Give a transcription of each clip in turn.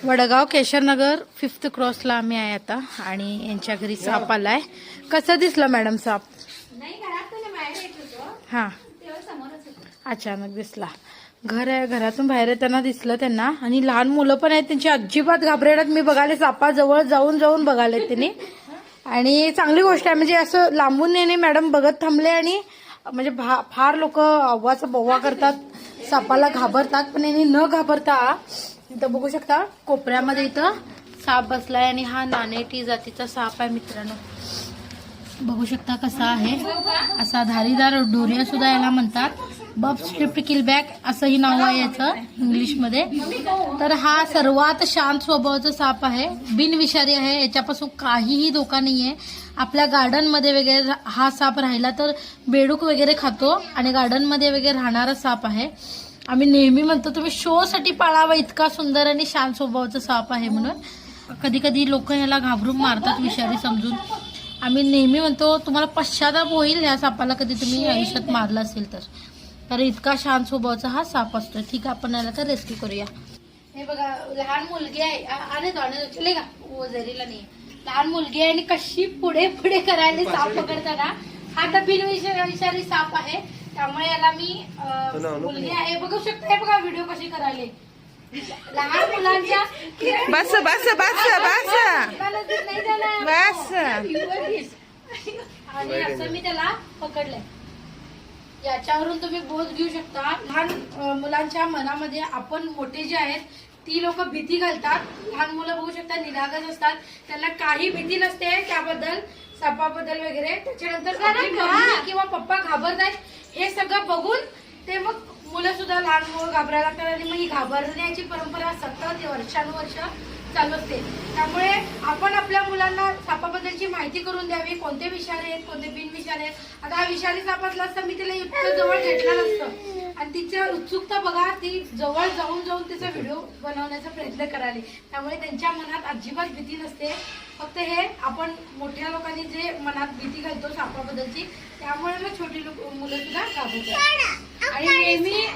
Vadgaon केशरनगर 5th क्रॉसला आम्ही आहे आता आणि यांच्या घरी साप आलाय. कसं दिसलं मॅडम साप? हां, अचानक दिसला. घर आहे, घरातून बाहेर येताना दिसलं त्यांना. आणि लहान मुलं पण आहेत, त्यांची अजिबात घाबरतात. मी बघाले सापाजवळ जाऊन जाऊन बघालेत त्यांनी. आणि चांगली गोष्ट आहे, म्हणजे असं लांबून नेणे मॅडम बघत थांबले. आणि म्हणजे फार लोक आवाचा बोवा करतात, सापाला घाबरतात, पण यांनी न घाबरता इथं बघू शकता कोपऱ्यामध्ये इथं साप बसलाय. आणि हा नानेटी जातीचा साप आहे मित्रांनो. बघू शकता कसा आहे, असा धारीदार डोरिया सुद्धा याला म्हणतात. बब स्ट्रिप किलबॅक असंही नाव आहे याचं इंग्लिशमध्ये. तर हा सर्वात शांत स्वभावाचा साप आहे, बिनविषारी आहे, याच्यापासून काहीही धोका नाहीये. आपल्या गार्डनमध्ये वगैरे हा साप राहिला तर बेडूक वगैरे खातो आणि गार्डनमध्ये वगैरे राहणारा साप आहे. आम्ही नेहमी म्हणतो तुम्ही शो साठी पाळावा, इतका सुंदर आणि शांत स्वभावाचा साप आहे म्हणून. कधी कधी लोक याला घाबरून मारतात विषारी समजून. आम्ही नेहमी म्हणतो तुम्हाला पश्चाताप होईल ह्या सापाला कधी तुम्ही आयुष्यात मारला असेल तर इतका शांत स्वभावाचा हा साप असतो. ठीक आहे, आपण याला तर रेस्क्यू करूया. हे बघा लहान मुलगी आहे, आणि चले का जरीला नाही, लहान मुलगी आहे आणि कशी पुढे पुढे करायला साप पकडताना. हा तर बिनविषारी साप आहे, त्यामुळे याला मी मुलगी आहे बघू शकता. हे बघा व्हिडिओ कशी करायले लहान मुलांच्या. बस बस बस बस बस. आणि असं मी त्याला पकडलंय. याच्यावरून तुम्ही बोध घेऊ शकता. लहान मुलांच्या मनामध्ये आपण मोठे जे आहेत ती लोक भीती घालतात. लहान मुलं बघू शकता निरागस असतात, त्यांना काही भीती नसते त्याबद्दल, सापाबद्दल वगैरे. त्याच्यानंतर किंवा पप्पा घाबरतायत हे सगळं बघून ते मग मुलं सुद्धा लहान मुलं घाबरायला लागतात. आणि मग ही घाबरण्याची परंपरा सतत वर्षानुवर्ष चालू असते. त्यामुळे आपण आपल्या मुलांना सापाबद्दलची माहिती करून द्यावी, कोणते विषारी आहेत, कोणते बिनविषारी आहेत. आता हा विषारी साप असला असता मी तिला इतकं जवळ घेतलं नसतं. आणि तिची उत्सुकता बघा, ती जवळ जाऊन जाऊन तिचा व्हिडिओ बनवण्याचा प्रयत्न करायला. त्यामुळे त्यांच्या मनात अजिबात भीती नसते. फक्त हे आपण मोठ्या लोकांनी जे मनात भीती घालतो सापाबद्दलची, त्यामुळे मग छोटी मुलं सुद्धा घाबरतात. आणि नेहमी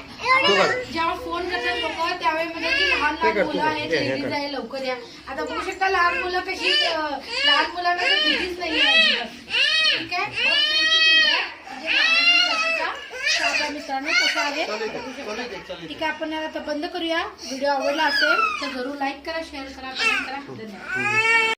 जेव्हा फोन करतात लोक त्यावेळी म्हणजे की लहान लहान मुलं आहेत, लेडीज आहे, लवकर या. आता बघू शकता लहान मुलं कशी, लहान मुलांना तर भीतीच नाही आहे. ठीक आहे, मित्रांनो कसं आहे. ठीक आहे, आपण याला तर बंद करूया. व्हिडिओ आवडला असेल तर जरूर लाईक करा, शेअर करा, कमेंट करा. धन्यवाद.